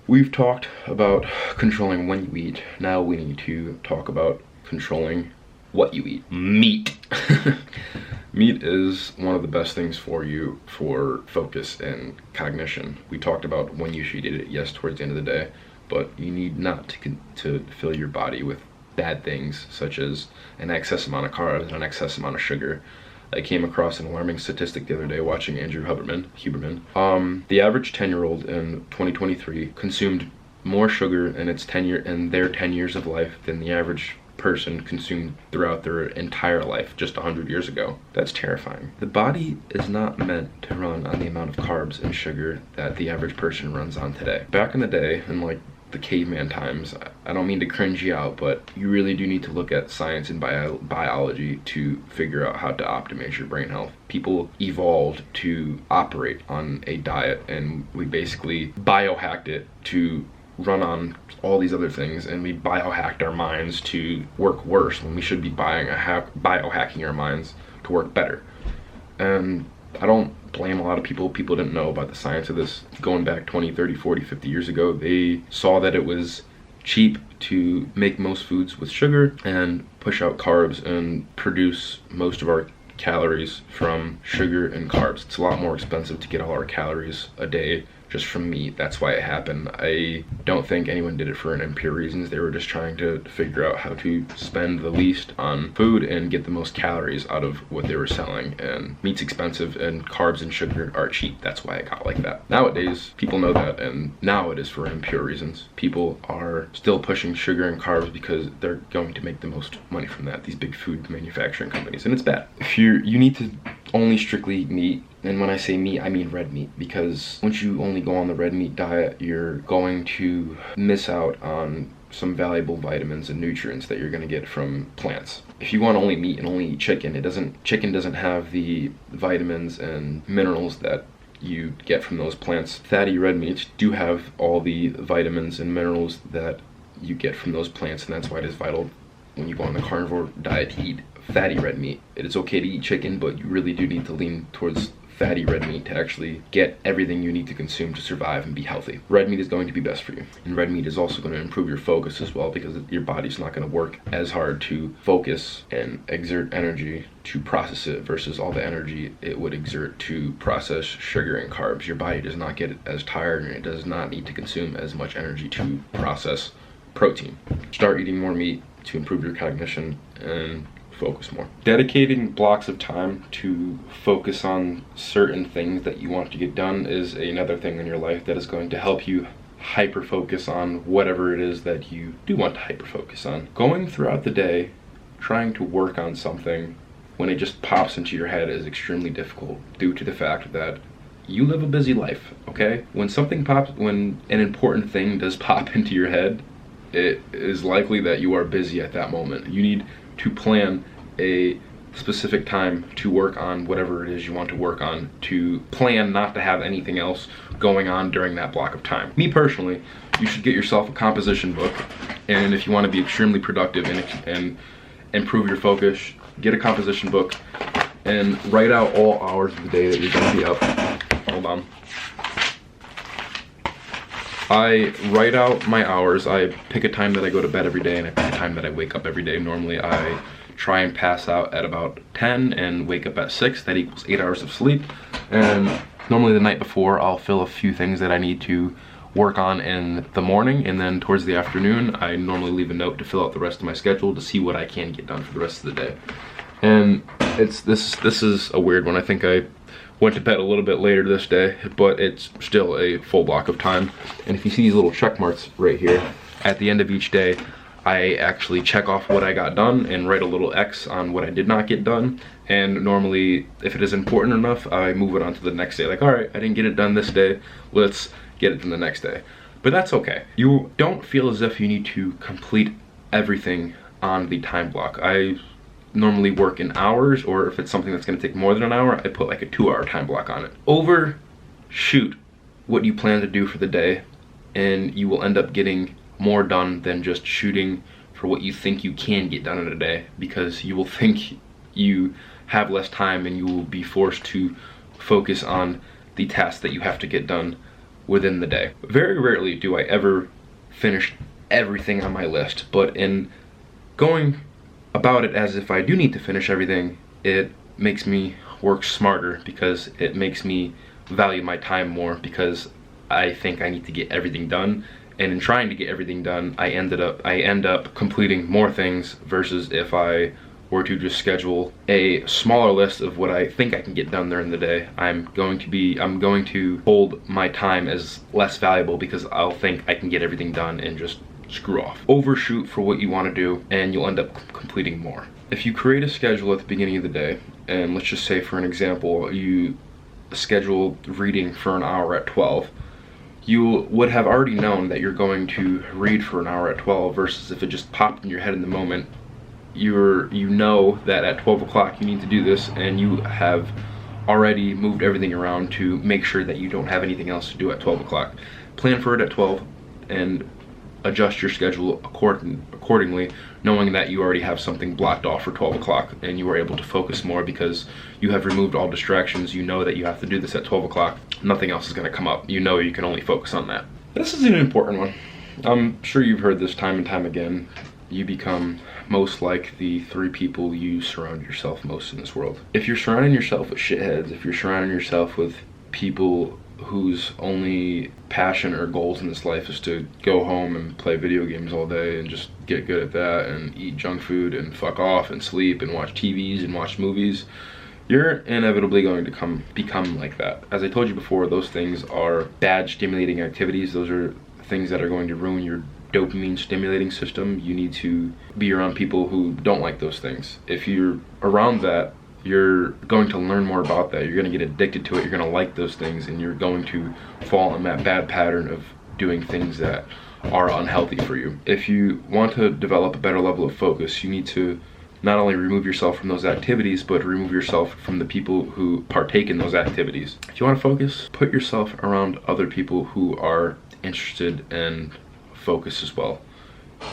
We've talked about controlling when you eat. Now we need to talk about controlling what you eat. Meat. Meat is one of the best things for you for focus and cognition. We talked about when you should eat it, yes, towards the end of the day, but you need not to fill your body with bad things such as an excess amount of carbs, an excess amount of sugar. I came across an alarming statistic the other day watching Andrew Huberman. The average 10-year-old in 2023 consumed more sugar in their 10 years of life than the average person consumed throughout their entire life just 100 years ago. That's terrifying. The body is not meant to run on the amount of carbs and sugar that the average person runs on today. Back in the day, in like the caveman times, I don't mean to cringe you out, but you really do need to look at science and biology to figure out how to optimize your brain health. People evolved to operate on a diet, and we basically biohacked it to run on all these other things, and we biohacked our minds to work worse when we should be biohacking our minds to work better. And I don't blame a lot of people. People didn't know about the science of this going back 20, 30, 40, 50 years ago. They saw that it was cheap to make most foods with sugar and push out carbs and produce most of our calories from sugar and carbs. It's a lot more expensive to get all our calories a day just from meat. That's why it happened. I don't think anyone did it for an impure reasons. They were just trying to figure out how to spend the least on food and get the most calories out of what they were selling. And meat's expensive and carbs and sugar are cheap. That's why it got like that. Nowadays, people know that, and now it is for impure reasons. People are still pushing sugar and carbs because they're going to make the most money from that, these big food manufacturing companies, and it's bad. If you need to only strictly eat meat, and when I say meat, I mean red meat, because once you only go on the red meat diet, you're going to miss out on some valuable vitamins and nutrients that you're going to get from plants. If you want only meat and only eat chicken, chicken doesn't have the vitamins and minerals that you get from those plants. Fatty red meats do have all the vitamins and minerals that you get from those plants, and that's why it is vital when you go on the carnivore diet to eat fatty red meat. It is okay to eat chicken, but you really do need to lean towards fatty red meat to actually get everything you need to consume to survive and be healthy. Red meat is going to be best for you. And red meat is also going to improve your focus as well, because your body's not going to work as hard to focus and exert energy to process it versus all the energy it would exert to process sugar and carbs. Your body does not get as tired, and it does not need to consume as much energy to process protein. Start eating more meat to improve your cognition and focus more. Dedicating blocks of time to focus on certain things that you want to get done is another thing in your life that is going to help you hyper focus on whatever it is that you do want to hyper focus on. Going throughout the day trying to work on something when it just pops into your head is extremely difficult due to the fact that you live a busy life, okay? When an important thing does pop into your head, it is likely that you are busy at that moment. You need to plan a specific time to work on whatever it is you want to work on, to plan not to have anything else going on during that block of time. Me personally, you should get yourself a composition book, and if you want to be extremely productive and improve your focus, get a composition book and write out all hours of the day that you're going to be up. Hold on. I write out my hours. I pick a time that I go to bed every day, and I pick a time that I wake up every day. Normally I try and pass out at about 10 and wake up at 6. That equals 8 hours of sleep. And normally the night before I'll fill a few things that I need to work on in the morning, and then towards the afternoon I normally leave a note to fill out the rest of my schedule to see what I can get done for the rest of the day. And this is a weird one. I think I went to bed a little bit later this day, but it's still a full block of time. And if you see these little check marks right here, at the end of each day, I actually check off what I got done and write a little X on what I did not get done. And normally, if it is important enough, I move it on to the next day. Like, all right, I didn't get it done this day, let's get it done the next day. But that's okay. You don't feel as if you need to complete everything on the time block. I normally work in hours, or if it's something that's going to take more than an hour, I put like a 2-hour time block on it. Overshoot what you plan to do for the day, and you will end up getting more done than just shooting for what you think you can get done in a day, because you will think you have less time and you will be forced to focus on the tasks that you have to get done within the day. Very rarely do I ever finish everything on my list, but in going about it as if I do need to finish everything, it makes me work smarter because it makes me value my time more because I think I need to get everything done. And in trying to get everything done, I end up completing more things versus if I were to just schedule a smaller list of what I think I can get done during the day. I'm going to hold my time as less valuable because I'll think I can get everything done and just screw off. Overshoot for what you want to do and you'll end up completing more. If you create a schedule at the beginning of the day, and let's just say for an example, you schedule reading for an hour at 12, you would have already known that you're going to read for an hour at 12 versus if it just popped in your head in the moment. You know that at 12 o'clock you need to do this and you have already moved everything around to make sure that you don't have anything else to do at 12 o'clock. Plan for it at 12 and adjust your schedule accordingly, knowing that you already have something blocked off for 12 o'clock and you are able to focus more because you have removed all distractions. You know that you have to do this at 12 o'clock. Nothing else is going to come up. You know you can only focus on that. This is an important one. I'm sure you've heard this time and time again. You become most like the 3 people you surround yourself most in this world. If you're surrounding yourself with shitheads, if you're surrounding yourself with people whose only passion or goals in this life is to go home and play video games all day and just get good at that and eat junk food and fuck off and sleep and watch TVs and watch movies, you're inevitably going to become like that. As I told you before, those things are bad stimulating activities. Those are things that are going to ruin your dopamine stimulating system. You need to be around people who don't like those things. If you're around that, you're going to learn more about that. You're going to get addicted to it. You're going to like those things and you're going to fall in that bad pattern of doing things that are unhealthy for you. If you want to develop a better level of focus, you need to not only remove yourself from those activities, but remove yourself from the people who partake in those activities. If you want to focus, put yourself around other people who are interested in focus as well.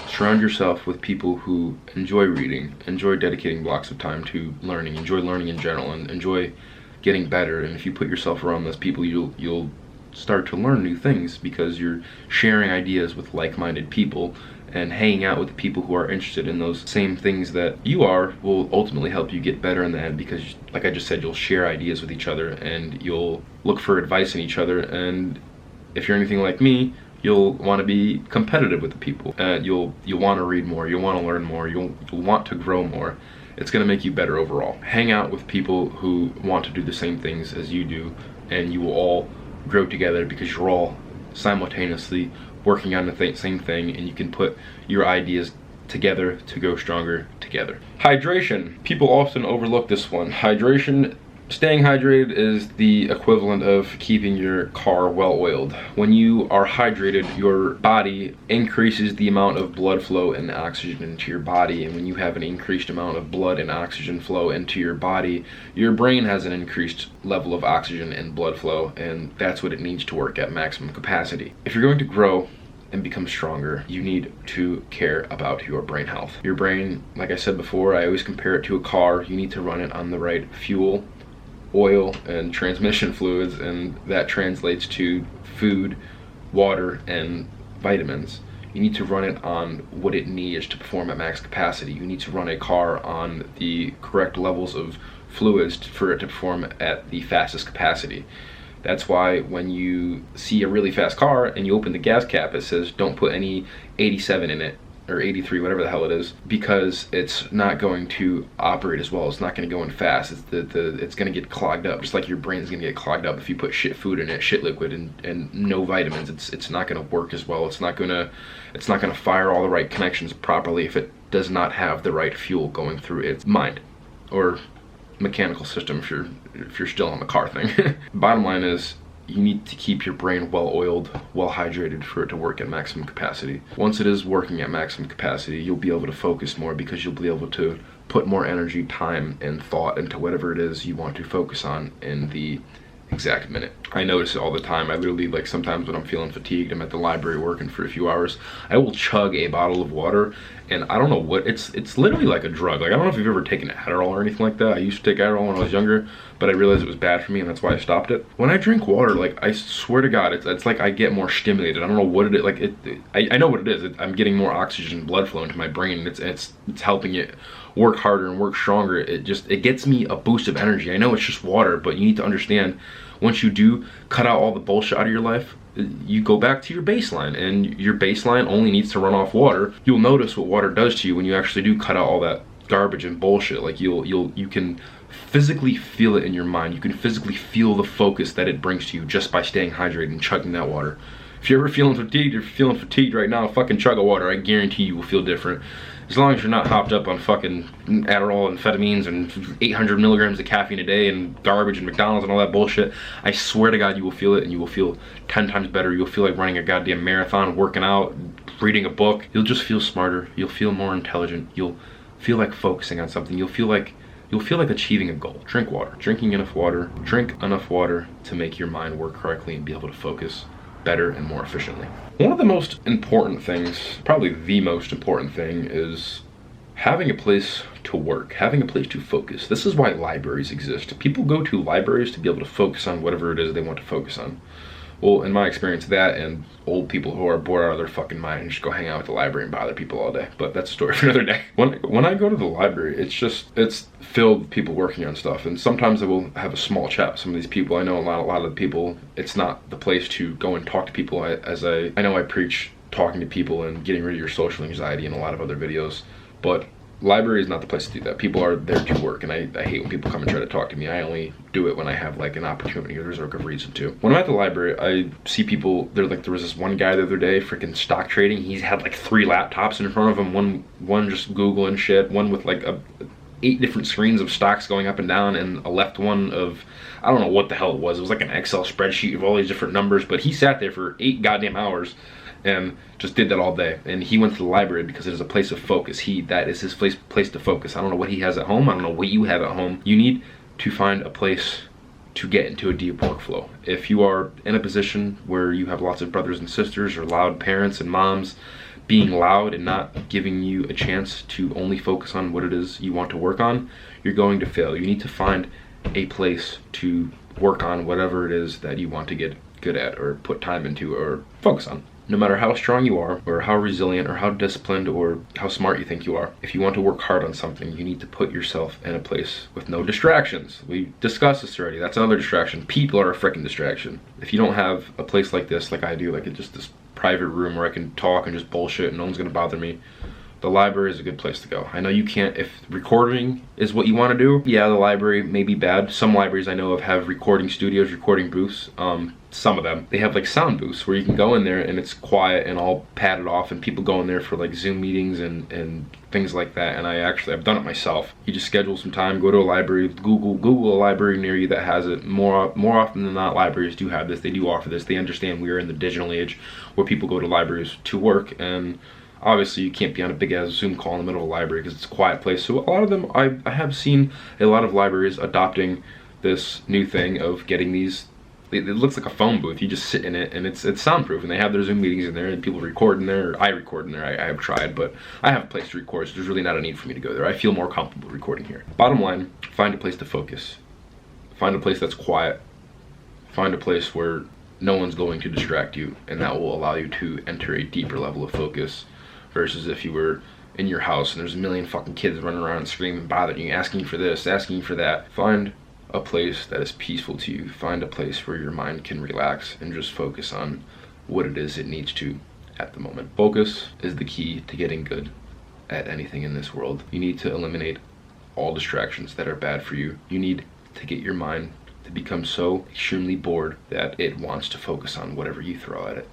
Surround yourself with people who enjoy reading, enjoy dedicating blocks of time to learning, enjoy learning in general, and enjoy getting better. And if you put yourself around those people, you'll start to learn new things because you're sharing ideas with like-minded people, and hanging out with the people who are interested in those same things that you are will ultimately help you get better in the end because, like I just said, you'll share ideas with each other and you'll look for advice in each other. And if you're anything like me, you'll want to be competitive with the people. You'll want to read more, you'll want to learn more, you'll want to grow more. It's going to make you better overall. Hang out with people who want to do the same things as you do, and you will all grow together because you're all simultaneously working on the same thing, and you can put your ideas together to go stronger together. Hydration. People often overlook this one. Hydration. Staying hydrated is the equivalent of keeping your car well oiled. When you are hydrated, your body increases the amount of blood flow and oxygen into your body, and when you have an increased amount of blood and oxygen flow into your body, your brain has an increased level of oxygen and blood flow, and that's what it needs to work at maximum capacity. If you're going to grow and become stronger, you need to care about your brain health. Your brain, like I said before, I always compare it to a car. You need to run it on the right fuel, oil, and transmission fluids, and that translates to food, water, and vitamins. You need to run it on what it needs to perform at max capacity. You need to run a car on the correct levels of fluids for it to perform at the fastest capacity. That's why when you see a really fast car and you open the gas cap, it says don't put any 87 in it, or 83, whatever the hell it is, because it's not going to operate as well. It's not going to go in fast. It's going to get clogged up, just like your brain's going to get clogged up if you put shit food in it, shit liquid, and no vitamins. It's not going to work as well. It's not going to fire all the right connections properly if it does not have the right fuel going through its mind or mechanical system, if you're still on the car thing. Bottom line is, you need to keep your brain well oiled, well hydrated for it to work at maximum capacity. Once it is working at maximum capacity, you'll be able to focus more because you'll be able to put more energy, time, and thought into whatever it is you want to focus on in the exact minute. I notice it all the time. I literally, like, sometimes when I'm feeling fatigued, I'm at the library working for a few hours, I will chug a bottle of water, and I don't know what, it's literally like a drug. Like, I don't know if you've ever taken Adderall or anything like that. I used to take Adderall when I was younger, but I realized it was bad for me, and that's why I stopped it. When I drink water, like, I swear to God, it's like I get more stimulated. I don't know what it is. Like, I know what it is. I'm getting more oxygen blood flow into my brain. It's helping it work harder and work stronger. It gets me a boost of energy. I know it's just water, but you need to understand, once you do cut out all the bullshit out of your life, you go back to your baseline, and your baseline only needs to run off water. You'll notice what water does to you when you actually do cut out all that garbage and bullshit. Like, you can physically feel it in your mind. You can physically feel the focus that it brings to you just by staying hydrated and chugging that water. If you're ever feeling fatigued, you're feeling fatigued right now, fucking chug a water. I guarantee you will feel different. As long as you're not hopped up on fucking Adderall and amphetamines and 800 milligrams of caffeine a day and garbage and McDonald's and all that bullshit, I swear to God you will feel it, and you will feel 10 times better. You'll feel like running a goddamn marathon, working out, reading a book. You'll just feel smarter. You'll feel more intelligent. You'll feel like focusing on something. You'll feel like achieving a goal. Drink water. Drinking enough water. Drink enough water to make your mind work correctly and be able to focus better and more efficiently. One of the most important things, probably the most important thing, is having a place to work, having a place to focus. This is why libraries exist. People go to libraries to be able to focus on whatever it is they want to focus on. Well, in my experience, that and old people who are bored out of their fucking mind and just go hang out at the library and bother people all day. But that's a story for another day. When I go to the library, it's filled with people working on stuff. And sometimes I will have a small chat with some of these people. I know a lot of the people, it's not the place to go and talk to people. I know I preach talking to people and getting rid of your social anxiety in a lot of other videos. But library is not the place to do that. People are there to work, and I hate when people come and try to talk to me. I only do it when I have like an opportunity or there's a good reason to. When I'm at the library, I see people, there was this one guy the other day, freaking stock trading. He's had like 3 laptops in front of him, one just Google and shit, one with like 8 different screens of stocks going up and down, and a left one of, I don't know what the hell it was. It was like an Excel spreadsheet of all these different numbers, but he sat there for 8 goddamn hours and just did that all day. And he went to the library because it is a place of focus. That is his place to focus. I don't know what he has at home. I don't know what you have at home. You need to find a place to get into a deep workflow. If you are in a position where you have lots of brothers and sisters or loud parents and moms being loud and not giving you a chance to only focus on what it is you want to work on, you're going to fail. You need to find a place to work on whatever it is that you want to get good at or put time into or focus on. No matter how strong you are, or how resilient, or how disciplined, or how smart you think you are, if you want to work hard on something, you need to put yourself in a place with no distractions. We discussed this already. That's another distraction. People are a freaking distraction. If you don't have a place like this, like I do, like just this private room where I can talk and just bullshit and no one's gonna bother me, the library is a good place to go. I know you can't, if recording is what you want to do, yeah, the library may be bad. Some libraries I know of have recording studios, recording booths. Some of them, they have like sound booths where you can go in there and it's quiet and all padded off, and people go in there for like Zoom meetings and things like that. And I've done it myself. You just schedule some time, go to a library, Google a library near you that has it. More often than not, libraries do have this. They do offer this. They understand we are in the digital age where people go to libraries to work, and obviously you can't be on a big ass Zoom call in the middle of a library because it's a quiet place. So a lot of them, I have seen a lot of libraries adopting this new thing of getting these, it looks like a phone booth. You just sit in it and it's soundproof, and they have their Zoom meetings in there and people record in there. I record in there. I have tried, but I have a place to record, so there's really not a need for me to go there. I feel more comfortable recording here. Bottom line, find a place to focus. Find a place that's quiet. Find a place where no one's going to distract you, and that will allow you to enter a deeper level of focus versus if you were in your house and there's a million fucking kids running around screaming, bothering you, asking you for this, asking you for that. Find a place that is peaceful to you. Find a place where your mind can relax and just focus on what it is it needs to at the moment. Focus is the key to getting good at anything in this world. You need to eliminate all distractions that are bad for you. You need to get your mind to become so extremely bored that it wants to focus on whatever you throw at it.